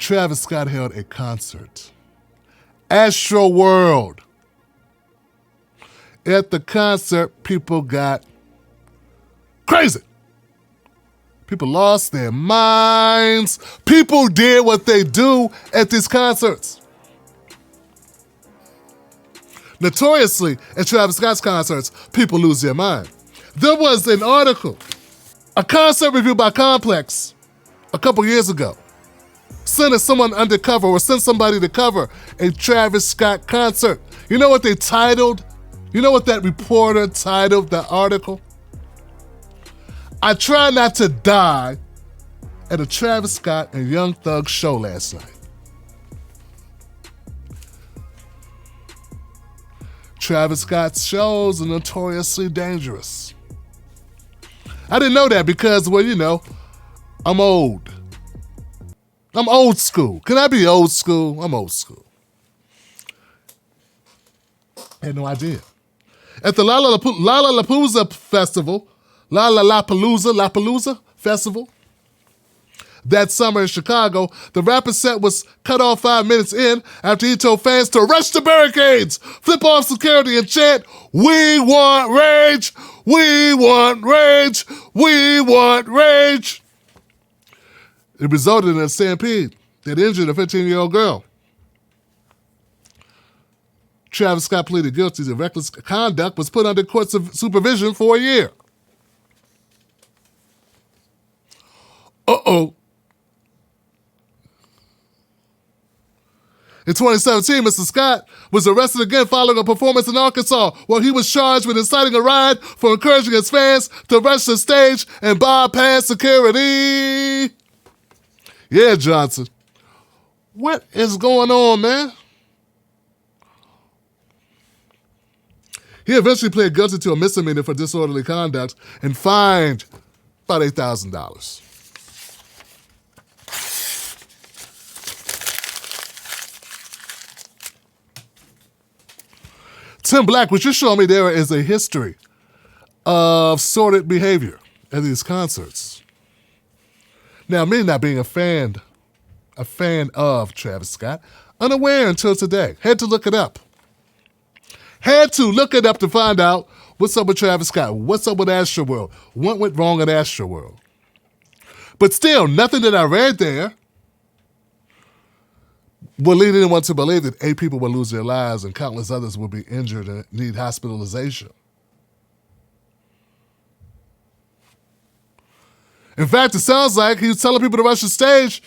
Travis Scott held a concert. ASTROWORLD. At the concert, people got crazy. People lost their minds. People did what they do at these concerts. Notoriously, at Travis Scott's concerts, people lose their mind. There was an article, a concert review by Complex a couple years ago, sent someone undercover or sent somebody to cover a Travis Scott concert. You know what they titled? You know what that reporter titled the article? I Try Not to Die at a Travis Scott and Young Thug show last night. Travis Scott's shows are notoriously dangerous. I didn't know that because, well, you know, I'm old. I'm old school. Can I be old school? I'm old school. I had no idea. At the Lollapalooza Festival, Lollapalooza Festival, that summer in Chicago, the rapper's set was cut off 5 minutes in after he told fans to rush the barricades, flip off security, and chant, "We want rage! We want rage! We want rage!" It resulted in a stampede that injured a 15-year-old girl. Travis Scott pleaded guilty to reckless conduct, was put under court supervision for a year. In 2017, Mr. Scott was arrested again following a performance in Arkansas where he was charged with inciting a riot for encouraging his fans to rush the stage and bypass security. Yeah, Johnson. What is going on, man? He eventually pled guilty to a misdemeanor for disorderly conduct and fined about $8,000. Tim Black, what you're showing me there is a history of sordid behavior at these concerts. Now, me not being a fan of Travis Scott, unaware until today. Had to look it up. Had to look it up to find out what's up with Travis Scott, what's up with ASTROWORLD, what went wrong at ASTROWORLD. But still, nothing that I read there will lead anyone to believe that 8 people will lose their lives and countless others will be injured and need hospitalization. In fact, it sounds like he was telling people to rush the stage.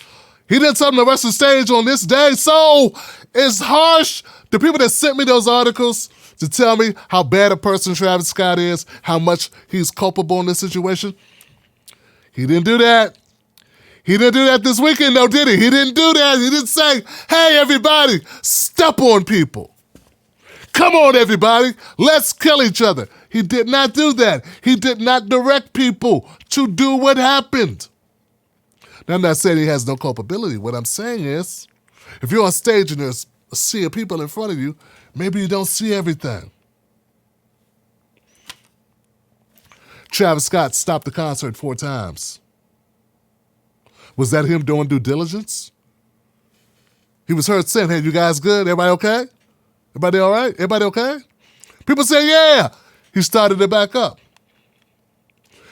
He didn't tell them to rush the stage on this day. So it's harsh. The people that sent me those articles to tell me how bad a person Travis Scott is, how much he's culpable in this situation, he didn't do that. He didn't do that this weekend, though, did he? He didn't do that. He didn't say, "Hey, everybody, step on people. Come on, everybody, let's kill each other." He did not do that. He did not direct people to do what happened. Now, I'm not saying he has no culpability. What I'm saying is, if you're on stage and there's a sea of people in front of you, maybe you don't see everything. Travis Scott stopped the concert 4 times. Was that him doing due diligence? He was heard saying, "Hey, you guys good? Everybody okay? Everybody all right? Everybody okay?" People say, "Yeah." He started it back up.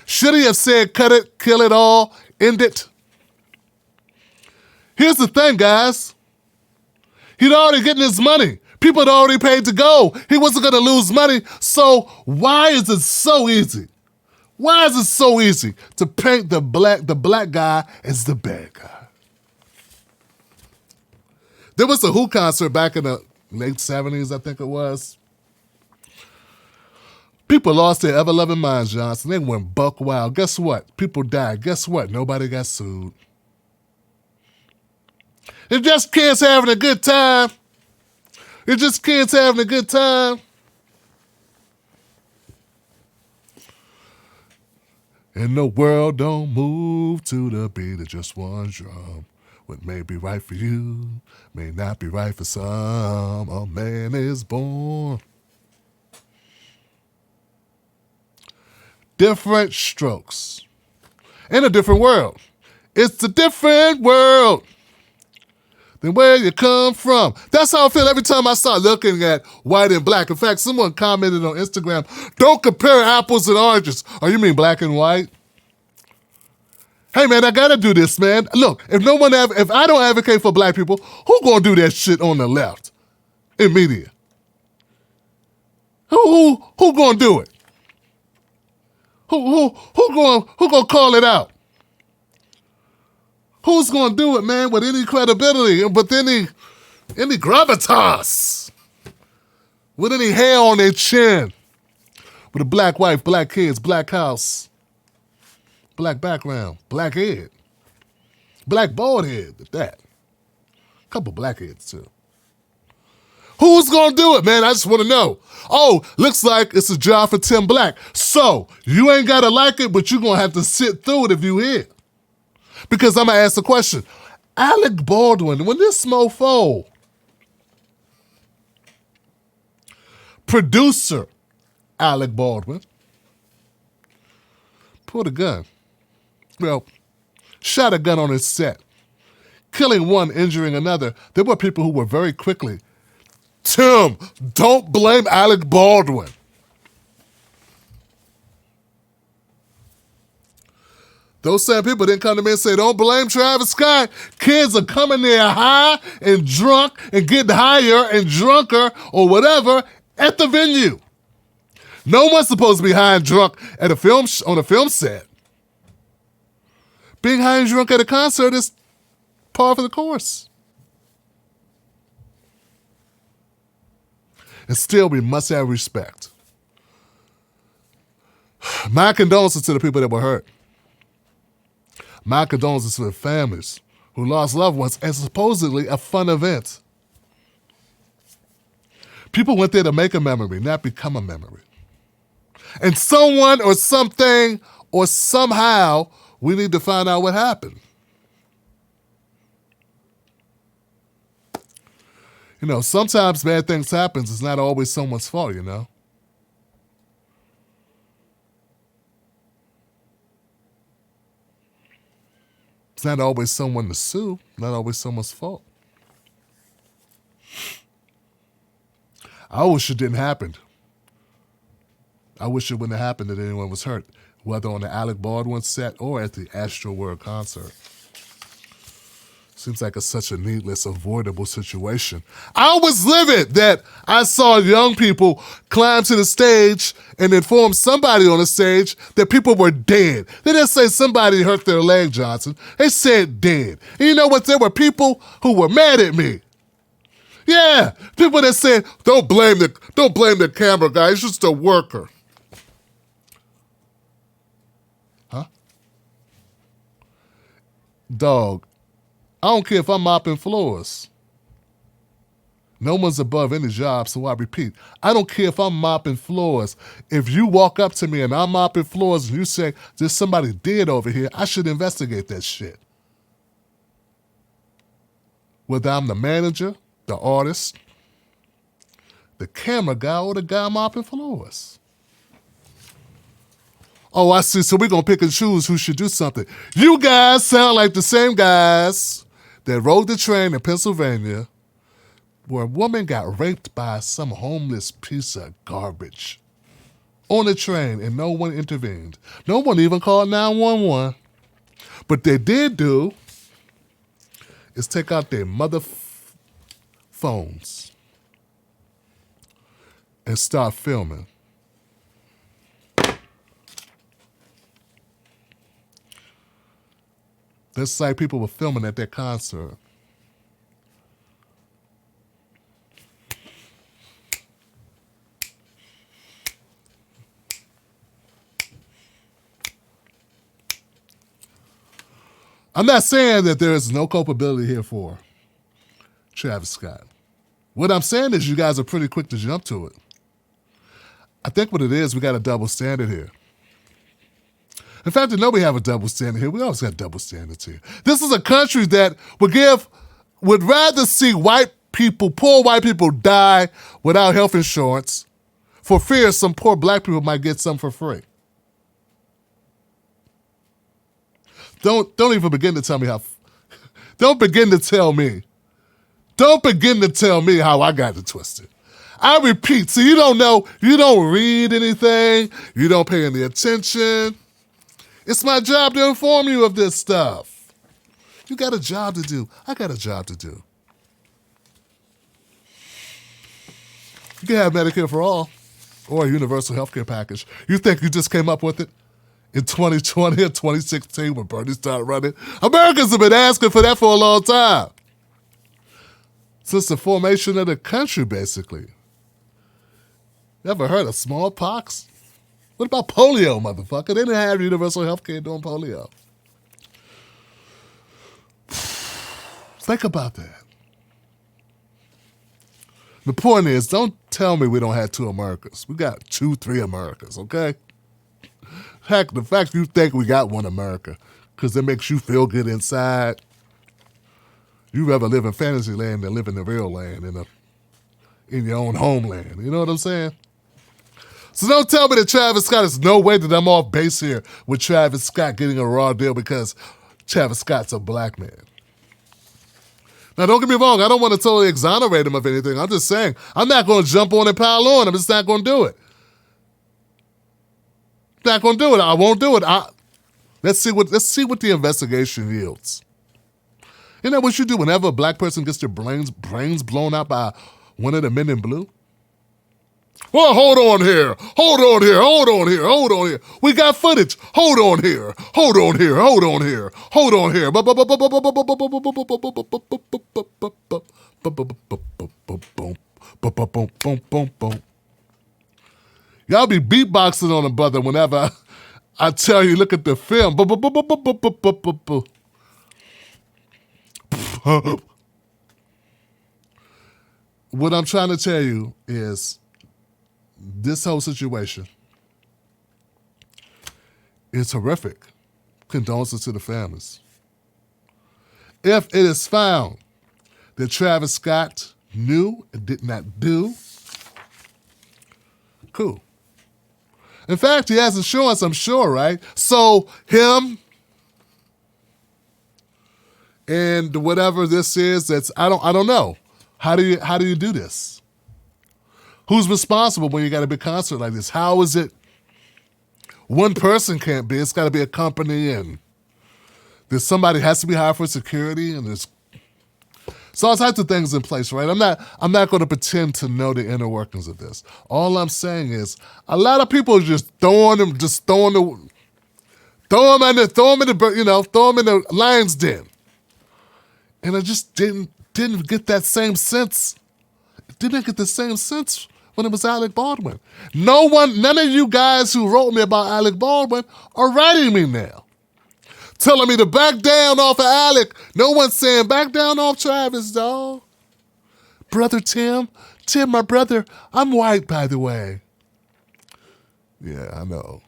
Should he have said, "Cut it, kill it all, end it"? Here's the thing, guys. He'd already getting his money. People had already paid to go. He wasn't going to lose money. So why is it so easy? Why is it so easy to paint the black guy as the bad guy? There was a Who concert back in the late 70s, I think it was. People lost their ever-loving minds, Johnson. They went buck wild. Guess what? People died. Guess what? Nobody got sued. It's just kids having a good time. It's just kids having a good time. And the world don't move to the beat of just one drum. What may be right for you may not be right for some. A man is born. Different strokes. In a different world. It's a different world. then where you come from. That's how I feel every time I start looking at white and black. In fact, someone commented on Instagram, don't compare apples and oranges. Oh, you mean black and white? Hey, man, I gotta do this, man. Look, if I don't advocate for black people, who gonna do that shit on the left in media? Who gonna do it? Who gonna call it out? Who's gonna do it, man, with any credibility, with any gravitas, with any hair on their chin, with a black wife, black kids, black house, black background, black head, black bald head, at that. A couple black heads, too. Who's gonna do it, man? I just wanna know. Oh, looks like it's a job for Tim Black. So, you ain't gotta like it, but you're gonna have to sit through it if you hear. Because I'm gonna ask the question, Alec Baldwin, when this mofo, producer Alec Baldwin, pulled a gun, shot a gun on his set, killing one, injuring another, there were people who were very quickly, Tim, don't blame Alec Baldwin. Those same people didn't come to me and say, don't blame Travis Scott. Kids are coming there high and drunk and getting higher and drunker or whatever at the venue. No one's supposed to be high and drunk at on a film set. Being high and drunk at a concert is par for the course. And still, we must have respect. My condolences to the people that were hurt. My condolences to the families who lost loved ones at supposedly a fun event. People went there to make a memory, not become a memory. And someone or something or somehow, we need to find out what happened. You know, sometimes bad things happen. It's not always someone's fault, you know. It's not always someone to sue, not always someone's fault. I wish it didn't happen. I wish it wouldn't have happened that anyone was hurt, whether on the Alec Baldwin set or at the ASTROWORLD'S concert. Seems like it's such a needless, avoidable situation. I was livid that I saw young people climb to the stage and inform somebody on the stage that people were dead. They didn't say somebody hurt their leg, Johnson. They said dead. And you know what? There were people who were mad at me. Yeah, people that said, don't blame the camera guy. He's just a worker. Huh? Dog. I don't care if I'm mopping floors. No one's above any job, so I repeat, I don't care if I'm mopping floors. If you walk up to me and I'm mopping floors and you say, there's somebody dead over here, I should investigate that shit. Whether I'm the manager, the artist, the camera guy, or the guy mopping floors. Oh, I see, so we're going to pick and choose who should do something. You guys sound like the same guys that rode the train in Pennsylvania where a woman got raped by some homeless piece of garbage on the train and no one intervened. No one even called 911. But they did do is take out their phones and start filming. That's like people were filming at that concert. I'm not saying that there is no culpability here for Travis Scott. What I'm saying is you guys are pretty quick to jump to it. I think what it is, we got a double standard here. In fact, I know we have a double standard here. We always got double standards here. This is a country that would rather see poor white people die without health insurance for fear some poor black people might get some for free. Don't even begin to tell me don't begin to tell me Don't begin to tell me how I got it twisted. I repeat, so you don't know, you don't read anything, you don't pay any attention. It's my job to inform you of this stuff. You got a job to do. I got a job to do. You can have Medicare for all or a universal health care package. You think you just came up with it in 2020 or 2016 when Bernie started running? Americans have been asking for that for a long time. Since the formation of the country, basically. Never heard of smallpox? What about polio, motherfucker? They didn't have universal health care during polio. Think about that. The point is, don't tell me we don't have two Americas. We got 2, 3 Americas, okay? Heck, the fact you think we got one America because it makes you feel good inside. You'd rather live in fantasy land than live in the real land in your own homeland. You know what I'm saying? So don't tell me that Travis Scott, is no way that I'm off base here with Travis Scott getting a raw deal because Travis Scott's a black man. Now, don't get me wrong. I don't want to totally exonerate him of anything. I'm just saying, I'm not going to jump on and pile on. I'm just not going to do it. Not going to do it. I won't do it. Let's see what the investigation yields. You know what you do whenever a black person gets their brains blown out by one of the men in blue? Well, hold on here. We got footage. Hold on here. Y'all be beatboxing on a brother whenever I tell you, look at the film. What I'm trying to tell you is this whole situation is horrific. Condolences to the families. If it is found that Travis Scott knew and did not do, cool. In fact, he has insurance, I'm sure, right? So him and whatever this is, I don't know. How do you do this? Who's responsible when you got a big concert like this? How is it? One person can't be. It's got to be a company, and there's somebody has to be hired for security, and there's all types of things in place, right? I'm not going to pretend to know the inner workings of this. All I'm saying is a lot of people are just throw them in the lion's den, and I just didn't get that same sense. Didn't get the same sense when it was Alec Baldwin. None of you guys who wrote me about Alec Baldwin are writing me now. Telling me to back down off of Alec. No one's saying back down off Travis, dawg. Brother Tim, my brother, I'm white, by the way. Yeah, I know.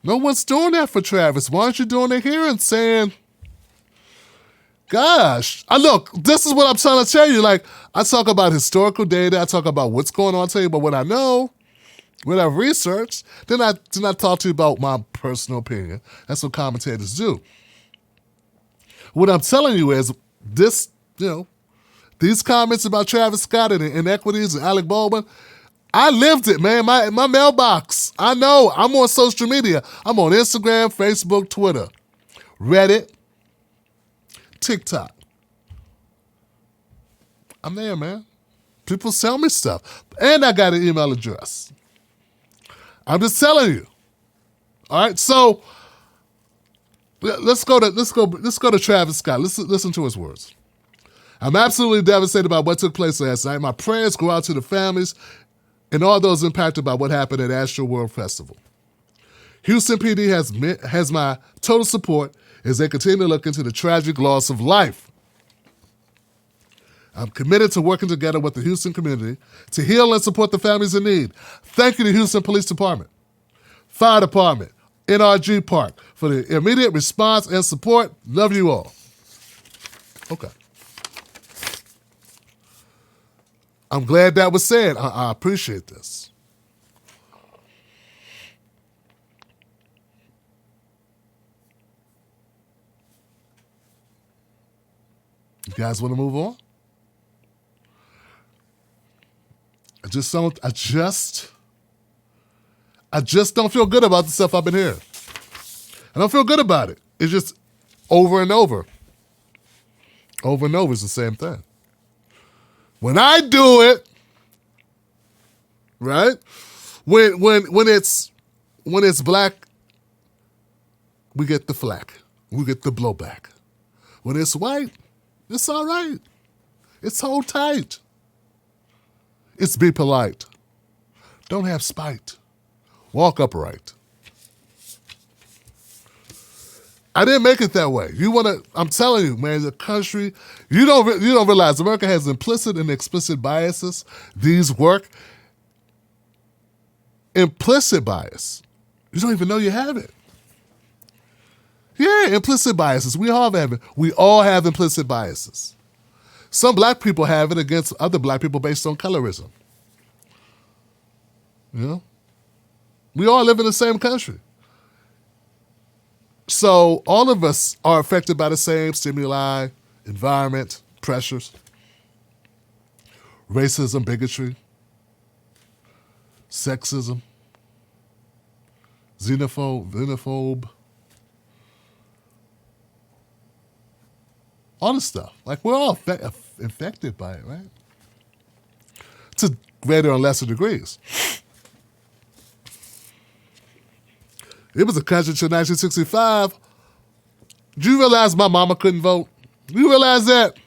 No one's doing that for Travis. Why aren't you doing it here and saying, gosh, look, this is what I'm trying to tell you. Like, I talk about historical data. I talk about what's going on. I tell you about what I know, what I've researched. Then I talk to you about my personal opinion. That's what commentators do. What I'm telling you is this, these comments about Travis Scott and the inequities and Alec Baldwin, I lived it, man. My mailbox. I know. I'm on social media. I'm on Instagram, Facebook, Twitter, Reddit, TikTok. I'm there, man. People sell me stuff. And I got an email address. I'm just telling you. All right, so let's go to Travis Scott. Listen to his words. I'm absolutely devastated by what took place last night. My prayers go out to the families and all those impacted by what happened at AstroWorld Festival. Houston PD has my total support as they continue to look into the tragic loss of life. I'm committed to working together with the Houston community to heal and support the families in need. Thank you to Houston Police Department, Fire Department, NRG Park for the immediate response and support. Love you all. Okay. I'm glad that was said. I appreciate this. guys want to move on? I just don't feel good about the stuff I've been hearing. I don't feel good about it. It's just over and over. Over and over is the same thing. When I do it, right? When it's black, we get the flack. We get the blowback. When it's white, it's all right. It's hold tight. It's be polite. Don't have spite. Walk upright. I didn't make it that way. I'm telling you, man, the country, you don't realize America has implicit and explicit biases. These work. Implicit bias. You don't even know you have it. Yeah, implicit biases. We all have it. We all have implicit biases. Some black people have it against other black people based on colorism. You know? We all live in the same country. So all of us are affected by the same stimuli, environment, pressures, racism, bigotry, sexism, xenophobe, all this stuff. Like, we're all infected by it, right? To greater or lesser degrees. It was a country till 1965. Do you realize my mama couldn't vote? Do you realize that?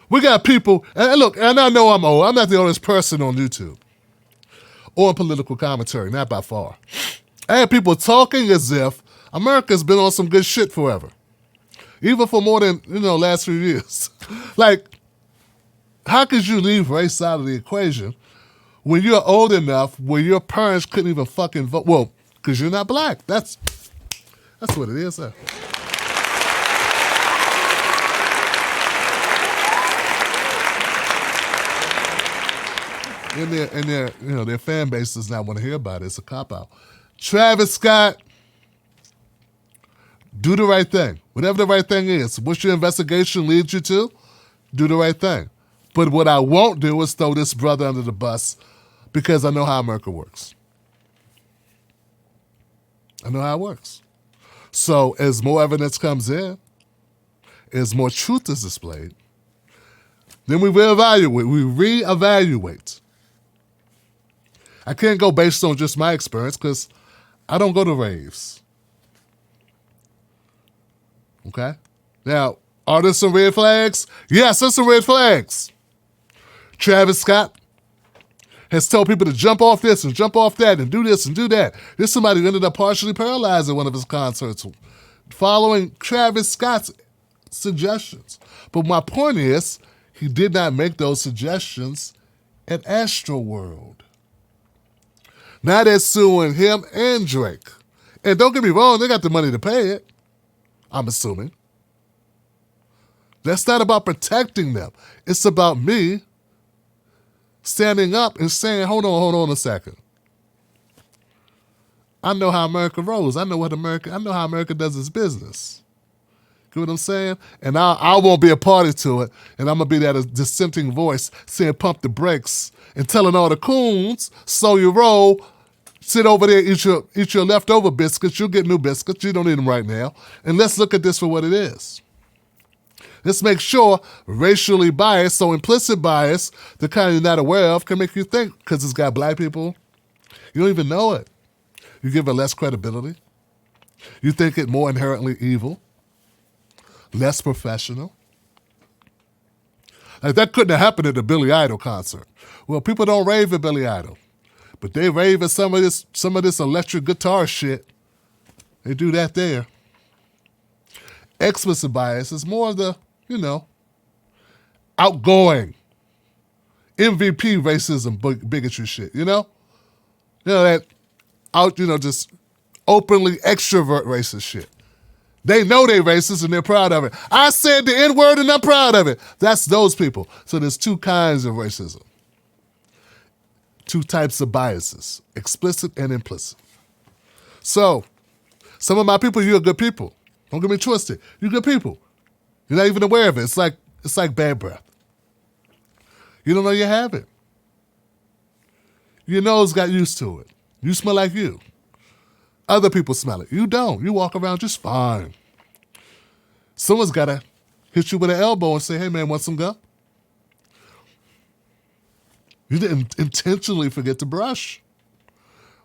We got people, and look, and I know I'm old. I'm not the oldest person on YouTube or in political commentary, not by far. I had people talking as if America's been on some good shit forever. Even for more than, last few years. Like, how could you leave race out of the equation when you're old enough where your parents couldn't even fucking vote? Well, because you're not black. That's what it is, huh? And their fan base does not want to hear about it. It's a cop-out. Travis Scott, do the right thing. Whatever the right thing is. What your investigation leads you to, do the right thing. But what I won't do is throw this brother under the bus because I know how America works. I know how it works. So as more evidence comes in, as more truth is displayed, then we reevaluate. I can't go based on just my experience because I don't go to raves. Okay? Now, are there some red flags? Yes, there's some red flags. Travis Scott has told people to jump off this and jump off that and do this and do that. There's somebody who ended up partially paralyzed at one of his concerts following Travis Scott's suggestions. But my point is, he did not make those suggestions at ASTROWORLD. Now they're suing him and Drake. And don't get me wrong, they got the money to pay it, I'm assuming. That's not about protecting them. It's about me standing up and saying, hold on a second. I know how America rolls. I know how America does its business. You know what I'm saying? And I won't be a party to it, and I'm going to be that dissenting voice saying pump the brakes and telling all the coons, slow your roll, sit over there, eat your leftover biscuits. You'll get new biscuits. You don't need them right now. And let's look at this for what it is. Let's make sure racially biased, so implicit bias, the kind you're not aware of, can make you think, because it's got black people, you don't even know it. You give it less credibility. You think it more inherently evil, less professional. Like, that couldn't have happened at the Billy Idol concert. Well, people don't rave at Billy Idol, but they rave at some of this electric guitar shit. They do that there. Explicit bias is more of the, outgoing MVP racism, bigotry shit, that out, just openly extrovert racist shit. They know they racist and they're proud of it. I said the N-word and I'm proud of it. That's those people. So there's two kinds of racism. Two types of biases, explicit and implicit. So, some of my people, you're good people. Don't get me twisted. You're good people. You're not even aware of it. It's like bad breath. You don't know you have it. Your nose got used to it. You smell like you. Other people smell it. You don't. You walk around just fine. Someone's got to hit you with an elbow and say, hey, man, want some gum? You didn't intentionally forget to brush.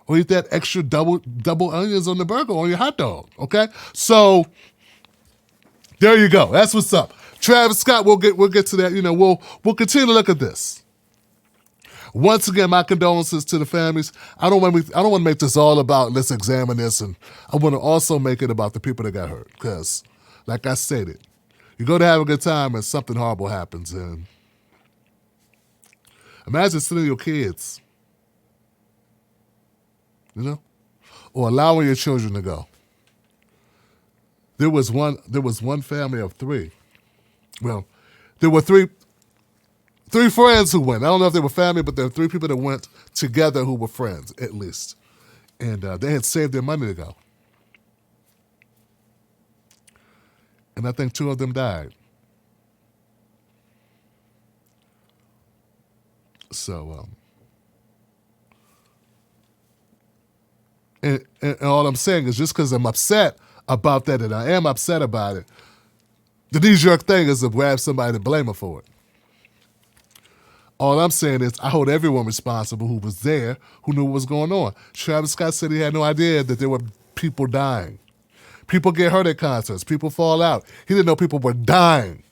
Or eat that extra double onions on the burger or on your hot dog, okay? So there you go. That's what's up. Travis Scott, we'll get to that. You know, we'll continue to look at this. Once again, my condolences to the families. I don't want to make this all about let's examine this, and I want to also make it about the people that got hurt. Because, like I stated, you go to have a good time and something horrible happens, and imagine sending your kids, you know, or allowing your children to go. There was one family of three. Well, there were three friends who went. I don't know if they were family, but there were three people that went together who were friends, at least. And they had saved their money to go. And I think two of them died. So, and all I'm saying is just because I'm upset about that, and I am upset about it, the knee-jerk thing is to grab somebody and blame her for it. All I'm saying is I hold everyone responsible who was there, who knew what was going on. Travis Scott said he had no idea that there were people dying. People get hurt at concerts. People fall out. He didn't know people were dying.